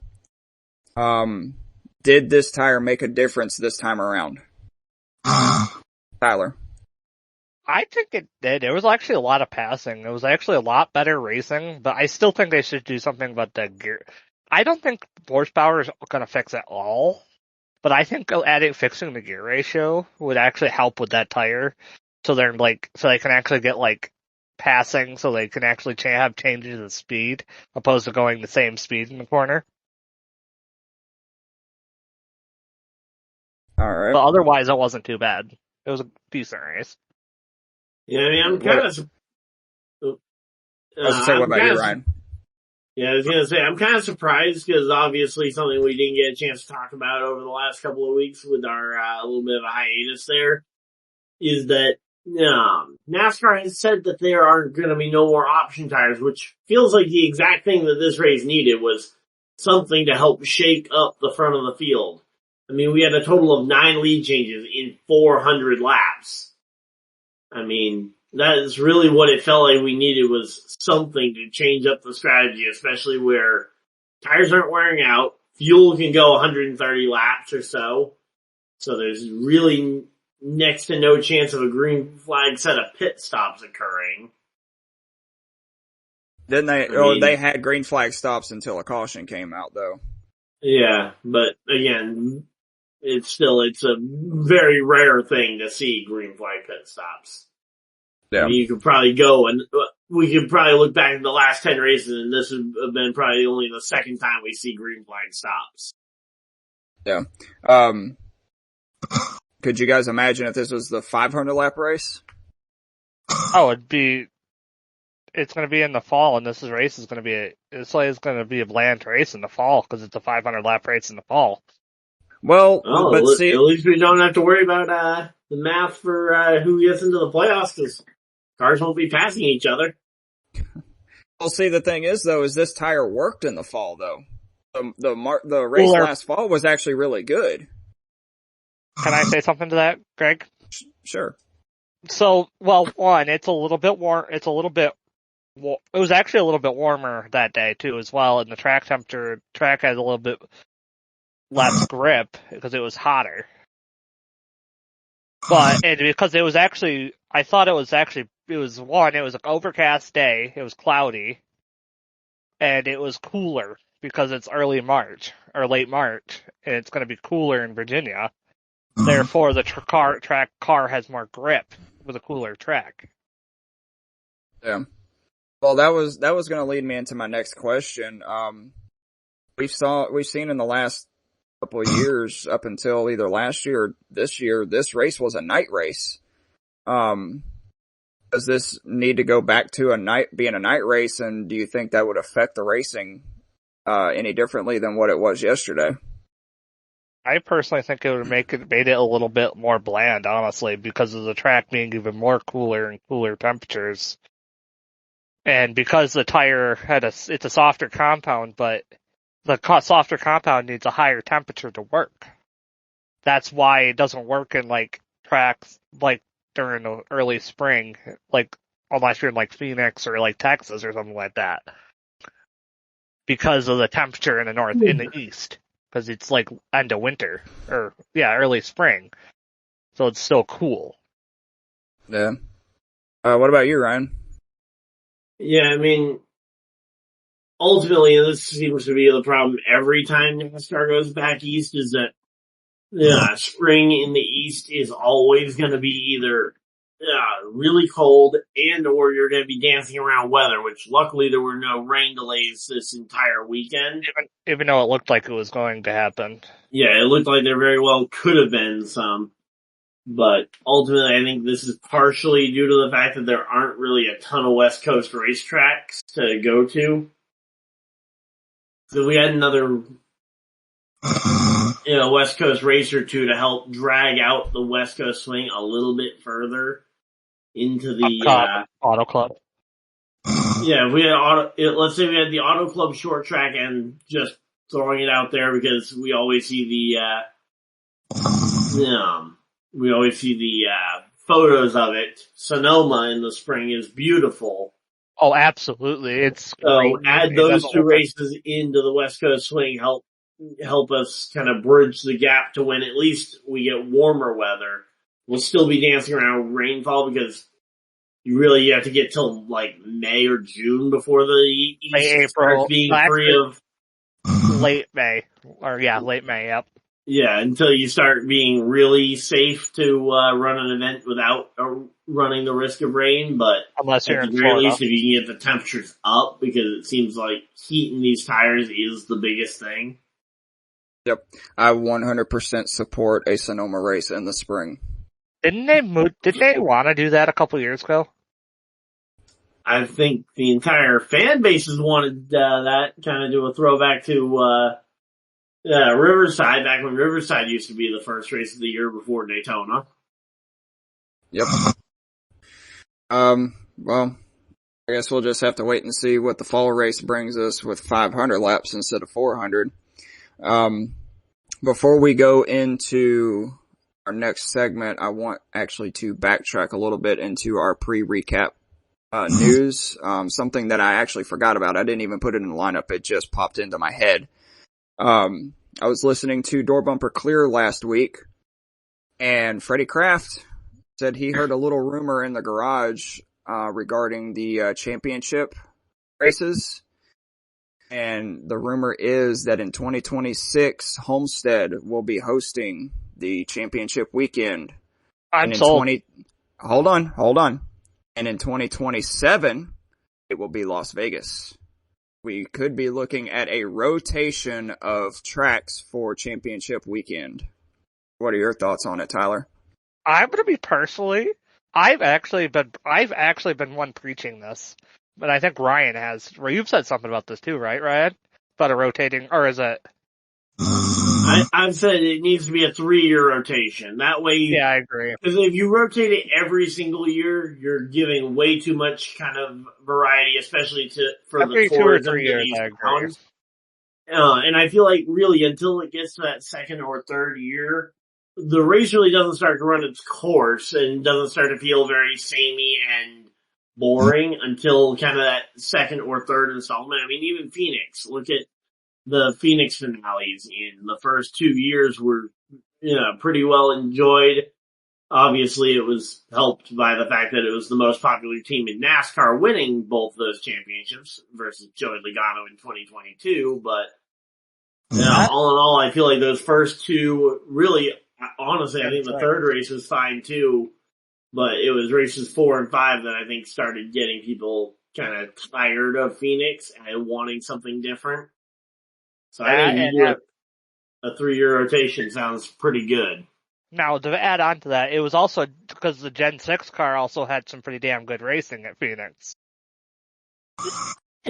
Did this tire make a difference this time around? Tyler? I think it did. It was actually a lot of passing. It was actually a lot better racing, but I still think they should do something about the gear. I don't think horsepower is going to fix it all, but I think fixing the gear ratio would actually help with that tire. So so they can actually get passing, so they can actually have changes of speed, opposed to going the same speed in the corner. Alright. But otherwise, it wasn't too bad. It was a decent race. Yeah, I mean, I'm kind of. I was going to say, what about you, Ryan? Yeah, I was going to say, I'm kind of surprised because obviously something we didn't get a chance to talk about over the last couple of weeks with our a little bit of a hiatus there is that NASCAR has said that there are going to be no more option tires, which feels like the exact thing that this race needed was something to help shake up the front of the field. I mean, we had a total of 9 lead changes in 400 laps. I mean, that is really what it felt like we needed was something to change up the strategy, especially where tires aren't wearing out, fuel can go 130 laps or so, so there's really next to no chance of a green flag set of pit stops occurring. Didn't they? They had green flag stops until a caution came out, though. Yeah, but again, it's a very rare thing to see green flag pit stops. Yeah. I mean, you could probably go and we could probably look back at the last 10 races and this would have been probably only the second time we see green flag stops. Yeah. Could you guys imagine if this was the 500 lap race? Oh, it's going to be in the fall, and this race is going to be a bland race in the fall because it's a 500 lap race in the fall. Well, but see, at least we don't have to worry about the math for who gets into the playoffs because cars won't be passing each other. Well, see, the thing is, though, is this tire worked in the fall, though. The race last fall was actually really good. Can I say something to that, Greg? Sure. So, well, one, it's a little bit warm. It was actually a little bit warmer that day too, as well, and the track had a little bit less grip because it was hotter. But because it was actually, I thought it was an overcast day. It was cloudy, and it was cooler because it's early March or late March, and it's going to be cooler in Virginia. Therefore, the car has more grip with a cooler track. Yeah. Well, that was going to lead me into my next question. We've seen in the last couple of years, up until either last year or this year, this race was a night race. Does this need to go back to being a night race, and do you think that would affect the racing any differently than what it was yesterday? I personally think it would made it a little bit more bland, honestly, because of the track being even more cooler and cooler temperatures. And because the tire it's a softer compound, but the softer compound needs a higher temperature to work. That's why it doesn't work in tracks during the early spring, unless you're in Phoenix or Texas or something like that. Because of the temperature in the east. Because it's end of winter, early spring. So it's still cool. Yeah. What about you, Ryan? Yeah, I mean, ultimately, this seems to be the problem every time NASCAR goes back east is that spring in the east is always going to be either really cold and or you're going to be dancing around weather, which luckily there were no rain delays this entire weekend. Even though it looked like it was going to happen. Yeah, it looked like there very well could have been some. But ultimately, I think this is partially due to the fact that there aren't really a ton of West Coast racetracks to go to. So we had another, West Coast race or two to help drag out the West Coast swing a little bit further into the Auto Club. Yeah, if we had let's say we had the Auto Club short track and just throwing it out there because we always see the photos of it. Sonoma in the spring is beautiful. Oh, absolutely. It's So great. add those two races into the West Coast swing, help us kind of bridge the gap to when at least we get warmer weather. We'll still be dancing around rainfall because you have to get till like May or June before the East starts being free of late May. Late May, yep. Yeah, until you start being really safe to run an event without running the risk of rain, but unless you're at the in very Florida. least, if you can get the temperatures up, because it seems like heating these tires is the biggest thing. Yep, I 100% support a Sonoma race in the spring. Didn't they want to do that a couple years ago? I think the entire fan base has wanted that, kind of do a throwback to Riverside, back when Riverside used to be the first race of the year before Daytona. Yep. Well, I guess we'll just have to wait and see what the fall race brings us with 500 laps instead of 400. Before we go into our next segment, I want actually to backtrack a little bit into our pre-recap news. Something that I actually forgot about. I didn't even put it in the lineup. It just popped into my head. I was listening to Door Bumper Clear last week, and Freddie Kraft said he heard a little rumor in the garage regarding the championship races. And the rumor is that in 2026, Homestead will be hosting the championship weekend. I'm sold. Hold on. And in 2027, it will be Las Vegas. We could be looking at a rotation of tracks for championship weekend. What are your thoughts on it, Tyler? I'm gonna be personally. I've actually been one preaching this, but I think Ryan has. You've said something about this too, right, Ryan? About a rotating, or is it? I've said it needs to be a 3-year rotation. That way, yeah, I agree. Because if you rotate it every single year, you're giving way too much kind of variety, especially for every the 2 or 3 tourism years. I agree. And I feel like really until it gets to that second or third year, the race really doesn't start to run its course and doesn't start to feel very samey and boring until kind of that second or third installment. I mean, even Phoenix, look at the Phoenix finales in the first 2 years were, pretty well enjoyed. Obviously, it was helped by the fact that it was the most popular team in NASCAR winning both those championships versus Joey Logano in 2022. But all in all, I feel like those first two really, honestly, I think the third race was fine too. But it was races 4 and 5 that I think started getting people kind of tired of Phoenix and wanting something different. So I think a 3-year rotation sounds pretty good. Now, to add on to that, it was also because the Gen 6 car also had some pretty damn good racing at Phoenix.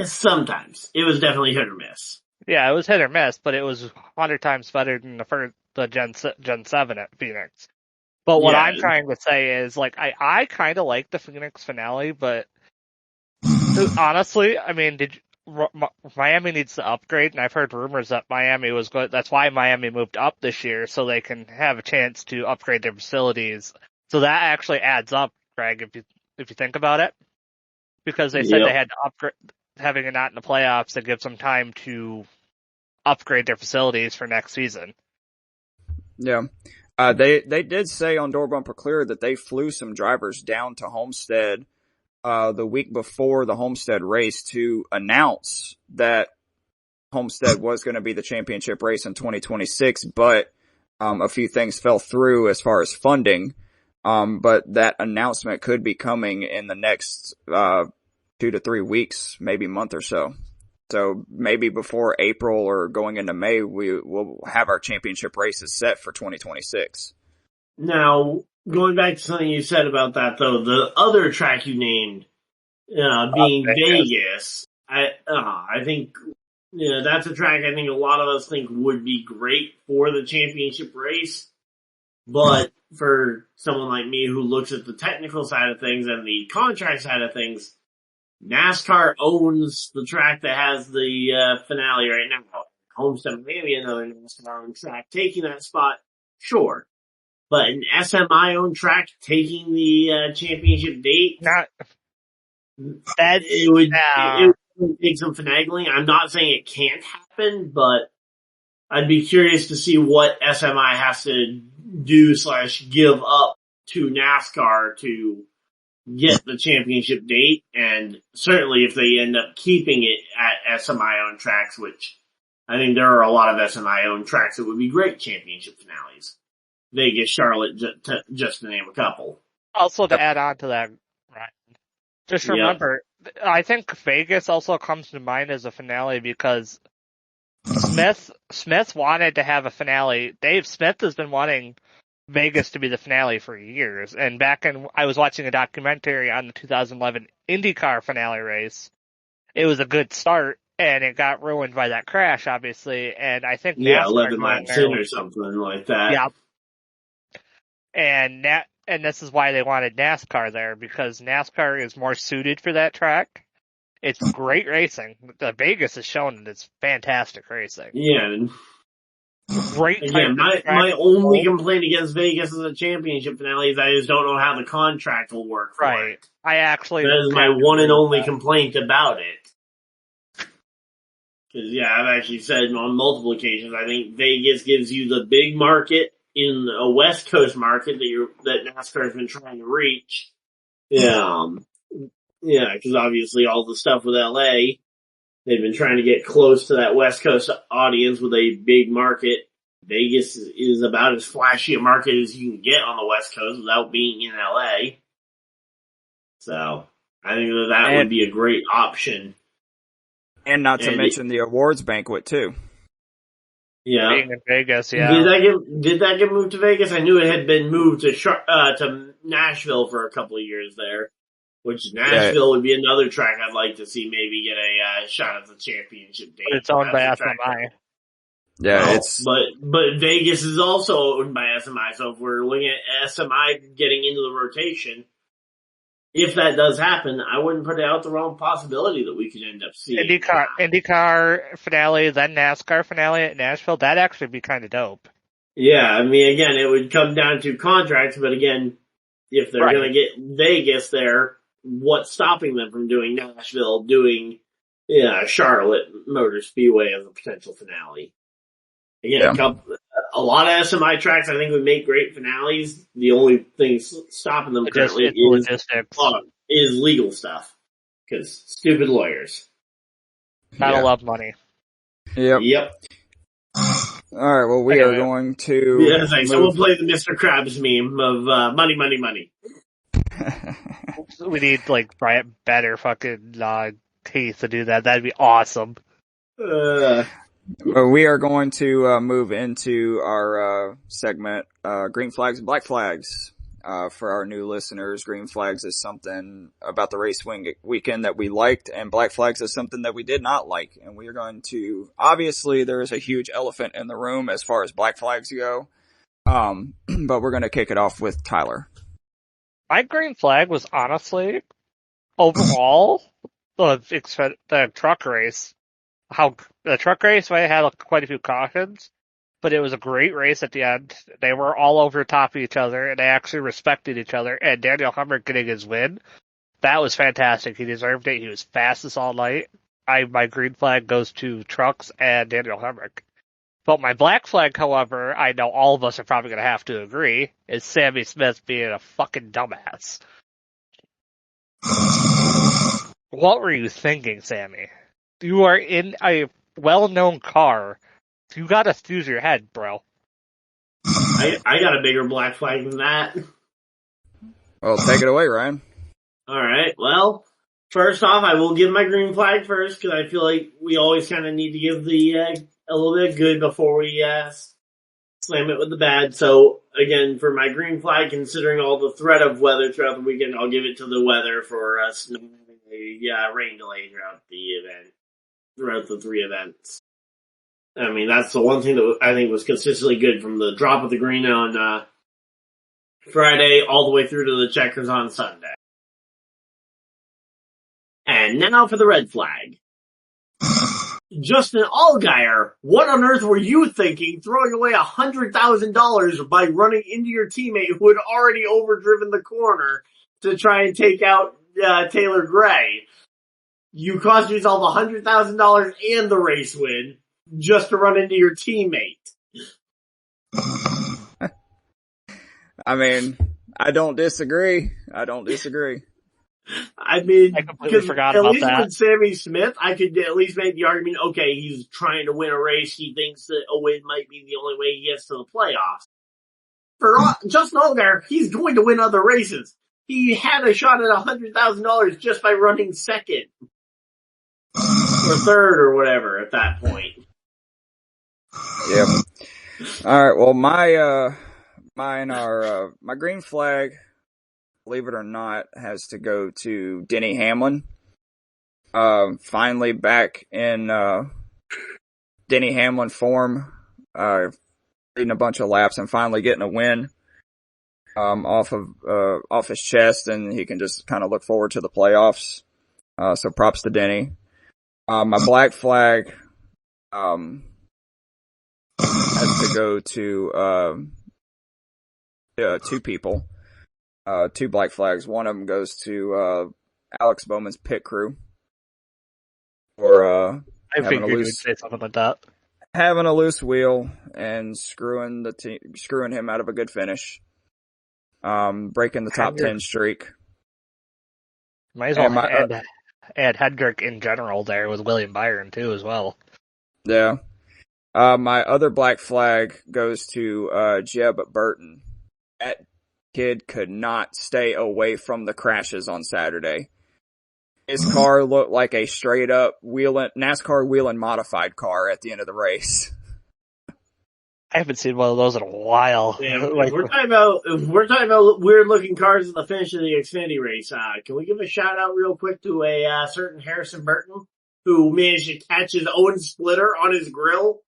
Sometimes. It was definitely hit or miss. Yeah, it was hit or miss, but it was 100 times better than the Gen 7 at Phoenix. But what I'm trying to say is, like, I kind of like the Phoenix finale, but honestly, I mean, Miami needs to upgrade, and I've heard rumors that Miami was good. That's why Miami moved up this year, so they can have a chance to upgrade their facilities. So that actually adds up, Greg, if you think about it, because they said they had to upgrade, having it not in the playoffs to give some time to upgrade their facilities for next season. Yeah. They did say on Door Bumper Clear that they flew some drivers down to Homestead the week before the Homestead race to announce that Homestead was going to be the championship race in 2026, but a few things fell through as far as funding. But that announcement could be coming in the next 2 to 3 weeks, maybe month or so. So maybe before April or going into May, we will have our championship races set for 2026. Now, going back to something you said about that, though, the other track you named, being Vegas, I think, that's a track I think a lot of us think would be great for the championship race. But for someone like me who looks at the technical side of things and the contract side of things, NASCAR owns the track that has the finale right now. Homestead maybe another NASCAR-owned track taking that spot, sure. But an SMI-owned track taking the championship date, it would take some finagling. I'm not saying it can't happen, but I'd be curious to see what SMI has to do / give up to NASCAR to get the championship date, and certainly if they end up keeping it at SMI-owned tracks, which I think there are a lot of SMI-owned tracks that would be great championship finales. Vegas, Charlotte, just to name a couple. Also to add on to that, Ryan, just remember, I think Vegas also comes to mind as a finale because Smith wanted to have a finale. Dave Smith has been wanting Vegas to be the finale for years. And I was watching a documentary on the 2011 IndyCar finale race. It was a good start, and it got ruined by that crash, obviously. And I think NASCAR 11 laps in or something like that. Yeah. And this is why they wanted NASCAR there, because NASCAR is more suited for that track. It's great racing. The Vegas has shown that it's fantastic racing. Yeah. Great. Again, my only complaint against Vegas as a championship finale is I just don't know how the contract will work for it. That is my one and only complaint about it. Because, I've actually said on multiple occasions, I think Vegas gives you the big market in a West Coast market that NASCAR has been trying to reach. Because obviously all the stuff with LA, they've been trying to get close to that West Coast audience with a big market. Vegas is about as flashy a market as you can get on the West Coast without being in LA. So, I think that would be a great option. And not to mention the awards banquet, too. Yeah. Being in Vegas, Did that get moved to Vegas? I knew it had been moved to Nashville for a couple of years there. Which Nashville would be another track I'd like to see maybe get a shot at the championship date. But it's owned by SMI. Yeah, but Vegas is also owned by SMI, so if we're looking at SMI getting into the rotation, if that does happen, I wouldn't put out the wrong possibility that we could end up seeing. IndyCar finale, then NASCAR finale at Nashville, that'd actually be kind of dope. Yeah, I mean, again, it would come down to contracts, but again, if they're going to get Vegas there, what's stopping them from doing Nashville, doing Charlotte Motor Speedway as a potential finale? Again, a lot of SMI tracks I think would make great finales. The only thing stopping them currently is legal stuff. Because stupid lawyers. Gotta love money. Yep. Alright, well we are going to... someone play the Mr. Krabs meme of money, money, money. We need better fucking teeth to do that. That'd be awesome. We are going to move into our segment, Green Flags and Black Flags. For our new listeners, Green Flags is something about the race weekend that we liked, and Black Flags is something that we did not like. And we are going to, obviously there is a huge elephant in the room as far as Black Flags go, but we're going to kick it off with Tyler. My green flag was honestly, overall, the truck race. How the truck race had quite a few cautions, but it was a great race at the end. They were all over the top of each other, and they actually respected each other. And Daniel Hemric getting his win, that was fantastic. He deserved it. He was fastest all night. My green flag goes to trucks and Daniel Hemric. But my black flag, however, I know all of us are probably going to have to agree, is Sammy Smith being a fucking dumbass. What were you thinking, Sammy? You are in a well-known car. You gotta use your head, bro. I got a bigger black flag than that. Well, take it away, Ryan. Alright, well, first off, I will give my green flag first, because I feel like we always kind of need to give the, a little bit of good before we, slam it with the bad. So, again, for my green flag, considering all the threat of weather throughout the weekend, I'll give it to the weather for us rain delay throughout the 3 events. I mean, that's the one thing that I think was consistently good from the drop of the green on, Friday all the way through to the checkers on Sunday. And now for the red flag. Justin Allgaier, what on earth were you thinking throwing away $100,000 by running into your teammate who had already overdriven the corner to try and take out Taylor Gray? You cost yourself $100,000 and the race win just to run into your teammate. I mean, I don't disagree. I mean, I completely forgot about that. At least with Sammy Smith, I could at least make the argument, okay, he's trying to win a race. He thinks that a win might be the only way he gets to the playoffs. For Justin Allgaier, he's going to win other races. He had a shot at $100,000 just by running second. Or third or whatever at that point. Yep. Alright, well my green flag, believe it or not, has to go to Denny Hamlin. Finally back in, Denny Hamlin form, leading a bunch of laps and finally getting a win, off his chest, and he can just kind of look forward to the playoffs. So props to Denny. My black flag, has to go to, 2 people. 2 black flags. One of them goes to, Alex Bowman's pit crew. For, I figured you would say something like that. Having a loose wheel and screwing him out of a good finish. Breaking the top 10 streak. Might as well add Hedrick in general there with William Byron too as well. Yeah. My other black flag goes to, Jeb Burton. That kid could not stay away from the crashes on Saturday. His car looked like a straight up NASCAR wheeling modified car at the end of the race. I haven't seen one of those in a while. Yeah, if we're talking about weird looking cars at the finish of the Xfinity race, can we give a shout out real quick to a certain Harrison Burton who managed to catch his own splitter on his grill?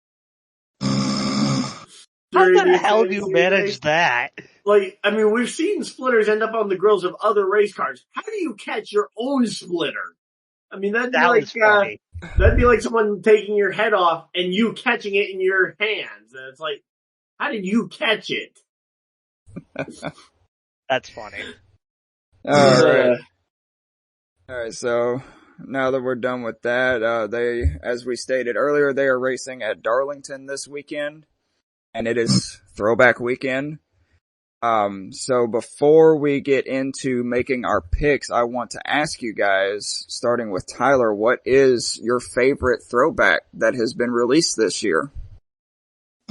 How the hell do you manage that? Like, I mean, we've seen splitters end up on the grills of other race cars. How do you catch your own splitter? I mean, that'd be like someone taking your head off and you catching it in your hands. And it's like, how did you catch it? That's funny. Alright, so now that we're done with that, as we stated earlier, they are racing at Darlington this weekend, and it is throwback weekend. So before we get into making our picks, I want to ask you guys, starting with Tyler, what is your favorite throwback that has been released this year?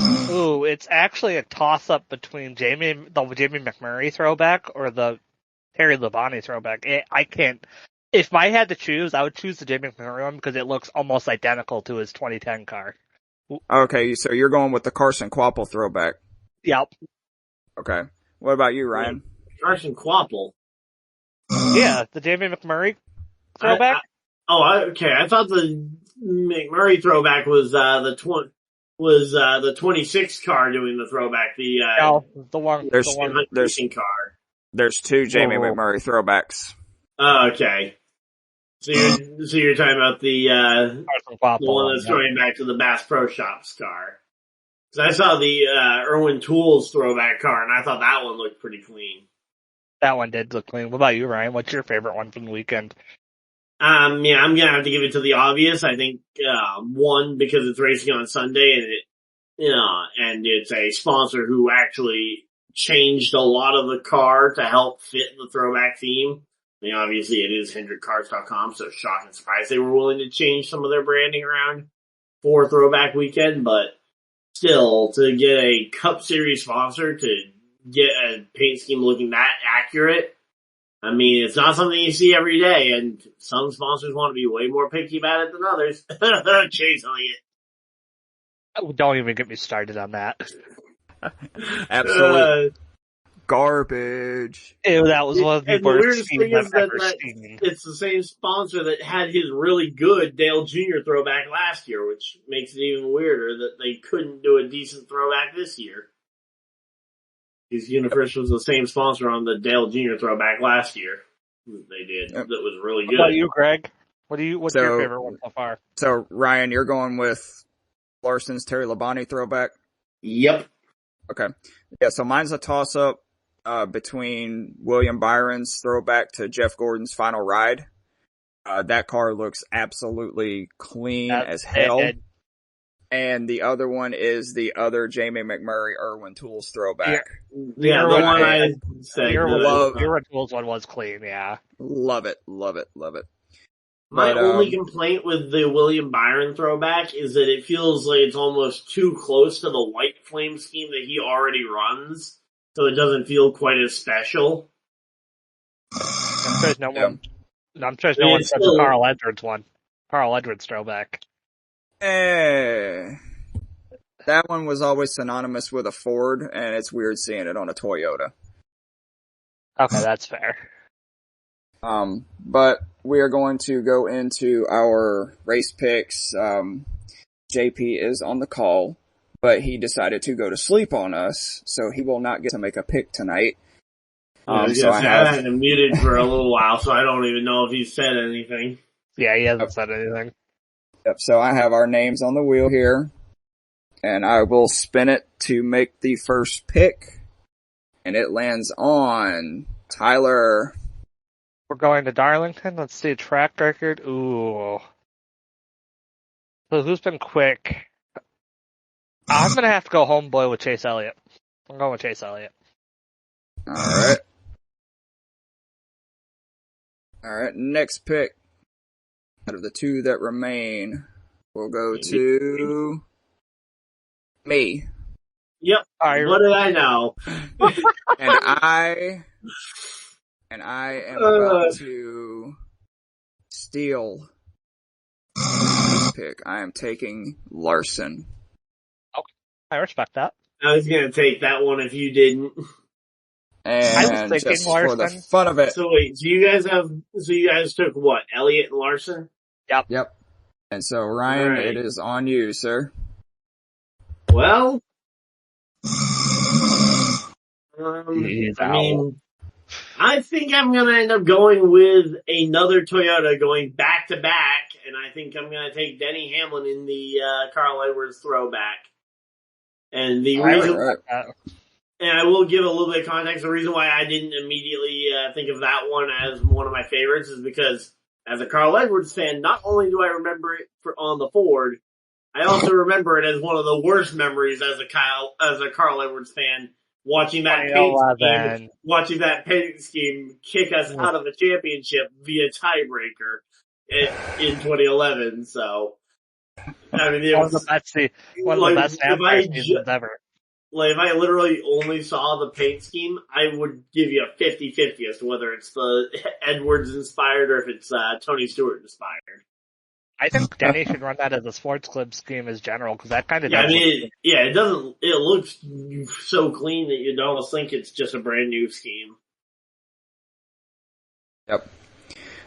Ooh, it's actually a toss-up between the Jamie McMurray throwback or the Terry Labonte throwback. If I had to choose, I would choose the Jamie McMurray one because it looks almost identical to his 2010 car. Okay, so you're going with the Carson Kvapil throwback. Yep. Okay. What about you, Ryan? Carson Kvapil. Yeah, the Jamie McMurray throwback. Okay. I thought the McMurray throwback was the 26 car doing the throwback. No, the one racing car. There's 2 Jamie McMurray throwbacks. Oh, okay. So you're talking about the one that's going back to the Bass Pro Shops car. I saw the Irwin Tools throwback car, and I thought that one looked pretty clean. That one did look clean. What about you, Ryan? What's your favorite one from the weekend? Yeah, I'm gonna have to give it to the obvious. I think one, because it's racing on Sunday, and it's a sponsor who actually changed a lot of the car to help fit the throwback theme. mean, obviously it is HendrickCars.com, so shock and surprise they were willing to change some of their branding around for Throwback Weekend, but still, to get a Cup Series sponsor to get a paint scheme looking that accurate, I mean, it's not something you see every day, and some sponsors want to be way more picky about it than others. Chase Elliott. Oh, don't even get me started on that. Absolute garbage. Ew, that was one of the And the worst weirdest schemes thing is I've that ever seen. it's the same sponsor that had his really good Dale Jr. throwback last year, which makes it even weirder that they couldn't do a decent throwback this year. Because Universe was the same sponsor on the Dale Jr. throwback last year. They did. That was really good. What about you, Greg? What's your favorite one so far? So, Ryan, you're going with Larson's Terry Labonte throwback? Yep. Okay. Yeah, so mine's a toss-up between William Byron's throwback to Jeff Gordon's Final Ride. That car looks absolutely clean as hell. And the other one is the other Jamie McMurray Irwin Tools throwback. Yeah, the one I said. The Irwin Tools one was clean, yeah. Love it, love it, love it. My only complaint with the William Byron throwback is that it feels like it's almost too close to the white flame scheme that he already runs, so it doesn't feel quite as special. I'm sure there's no one said the Carl Edwards one. Carl Edwards throwback. That one was always synonymous with a Ford, and it's weird seeing it on a Toyota. Okay, that's fair. But we are going to go into our race picks. JP is on the call, but he decided to go to sleep on us, so he will not get to make a pick tonight. I had him muted for a little while, so I don't even know if he said anything. Yeah, he hasn't said anything. Yep, so I have our names on the wheel here, and I will spin it to make the first pick, and it lands on Tyler. We're going to Darlington. Let's see, track record. Ooh. So who's been quick? I'm going to have to go homeboy with Chase Elliott. I'm going with Chase Elliott. Alright. Alright, next pick. Out of the two that remain, we'll go to me. Yep. What did I know? And I am about to steal this pick. I am taking Larson. Okay, I respect that. I was going to take that one if you didn't. And just Larson. For the fun of it. So wait, so you guys took what? Elliott and Larson? Yep. And so Ryan, It is on you, sir. Well, I think I'm going to end up going with another Toyota going back to back, and I think I'm going to take Denny Hamlin in the Carl Edwards throwback. And the reason, and I will give a little bit of context. The reason why I didn't immediately think of that one as one of my favorites is because, as a Carl Edwards fan, not only do I remember it on the Ford, I also remember it as one of the worst memories as a Carl Edwards fan. Watching that paint scheme kick us out of the championship via tiebreaker in 2011. So, I mean, it was one of the best seasons ever. Like, if I literally only saw the paint scheme, I would give you a 50-50 as to whether it's the Edwards inspired or if it's Tony Stewart inspired. I think Denny should run that as a sports clip scheme as general, because that kind of it looks so clean that you'd almost think it's just a brand new scheme. Yep.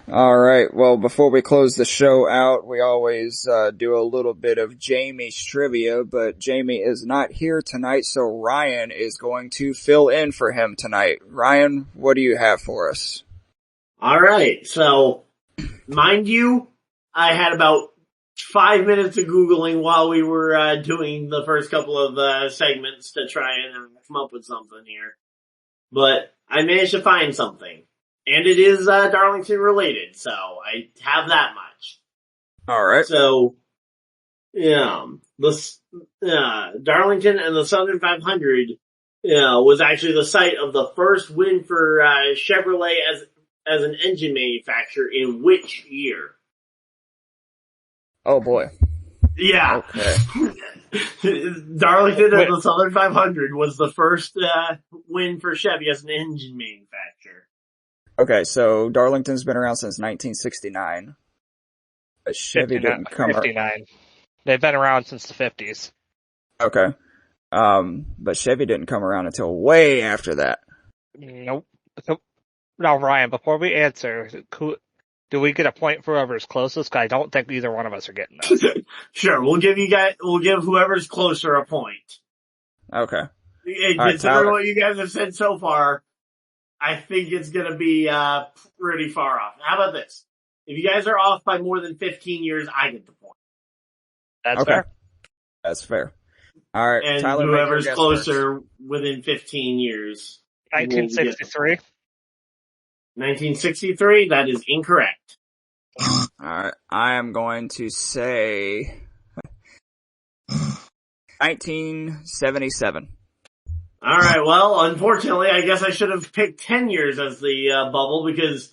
Alright, well, before we close the show out, we always do a little bit of Jamie's trivia, but Jamie is not here tonight, so Ryan is going to fill in for him tonight. Ryan, what do you have for us? Alright, so, mind you, I had about 5 minutes of Googling while we were doing the first couple of segments to try and come up with something here. But I managed to find something. And it is Darlington related, so I have that much. Alright. So, Darlington and the Southern 500 was actually the site of the first win for Chevrolet as an engine manufacturer in which year? Oh boy. Yeah. Okay. Darlington at the Southern 500 was the first win for Chevy as an engine manufacturer. Okay, so Darlington's been around since 1969. But Chevy didn't come 59. They've been around since the 50s. Okay. But Chevy didn't come around until way after that. Nope. So, now, Ryan, before we answer, do we get a point for whoever's closest? 'Cause I don't think either one of us are getting this. Sure, we'll give whoever's closer a point. Okay. And All right, considering what you guys have said so far, I think it's gonna be, pretty far off. How about this? If you guys are off by more than 15 years, I get the point. That's Okay. fair. That's fair. All right, And Tyler, make your whoever's guess closer within 15 years. 1963. 1963, that is incorrect. first. All right, I am going to say 1977. Alright, well, unfortunately, I guess I should have picked 10 years as the bubble because,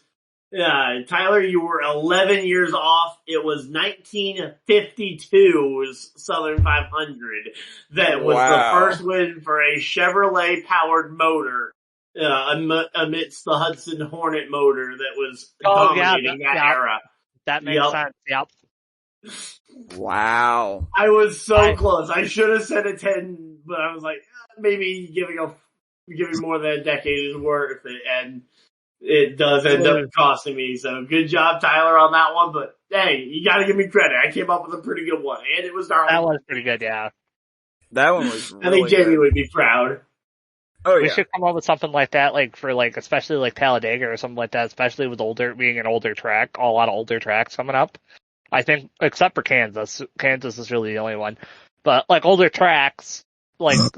Tyler, you were 11 years off. It was 1952's Southern 500 that was the first win for a Chevrolet-powered motor amidst the Hudson Hornet motor that was dominating that era. That makes sense, yep. Wow. I was so close. I should have said a 10, but I was like, maybe giving more than a decade is worth it, and it does end up costing me. So good job, Tyler, on that one. But hey, you got to give me credit. I came up with a pretty good one, and it was Darlington. That was pretty good, yeah. That one was really I think Jamie good. would be proud. Oh, We yeah. should come up with something like that, especially like Talladega or something like that, especially with being an older track, a lot of older tracks coming up. I think, except for Kansas. Kansas is really the only one. But, older tracks,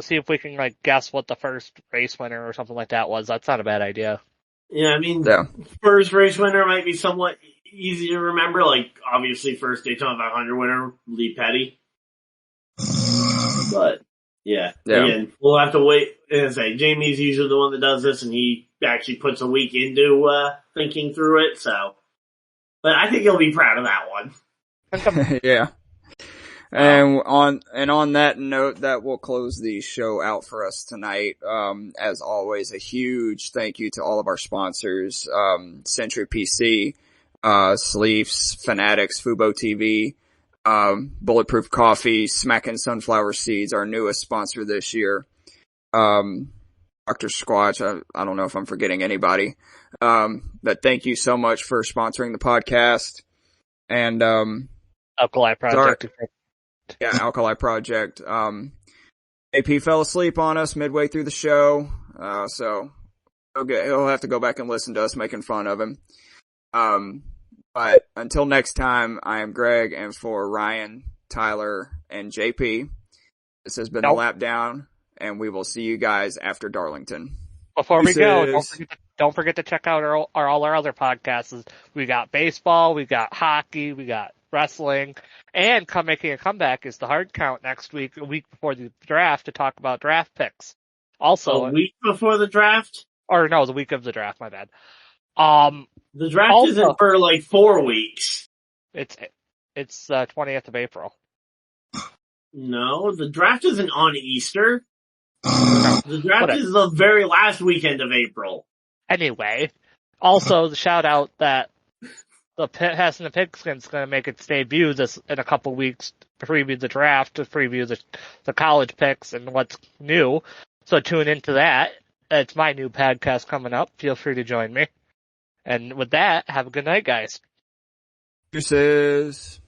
see if we can, guess what the first race winner or something like that was. That's not a bad idea. Yeah, I mean, Yeah. first race winner might be somewhat easy to remember. Obviously, first Daytona 500 winner, Lee Petty. But, yeah. Again, we'll have to wait. And say, Jamie's usually the one that does this, and he actually puts a week into thinking through it, so. But I think he'll be proud of that one. Yeah. And on that note, that will close the show out for us tonight. As always, a huge thank you to all of our sponsors, Century PC, Sleeves, Fanatics, Fubo TV, Bulletproof Coffee, Smackin' Sunflower Seeds, our newest sponsor this year. Dr. Squatch, I don't know if I'm forgetting anybody. But thank you so much for sponsoring the podcast. And, Alkali Project. Yeah, Alkali Project. AP fell asleep on us midway through the show, so he'll have to go back and listen to us making fun of him. But until next time, I am Greg, and for Ryan, Tyler, and JP, this has been the Lap Down, and we will see you guys after Darlington. Before we go, don't forget to check out all our other podcasts. We got baseball, we got hockey, we got wrestling, and making a comeback is the Hard Count next week, a week before the draft, to talk about draft picks. Also, a week before the draft? Or no, the week of the draft, my bad. The draft isn't for 4 weeks. It's 20th of April. No, the draft isn't on Easter. The draft is the very last weekend of April. Anyway, also the shout out that the Hess and the Pigskin's going to make its debut in a couple weeks to preview the draft, to preview the college picks and what's new. So tune into that. It's my new podcast coming up. Feel free to join me. And with that, have a good night, guys. Deuces.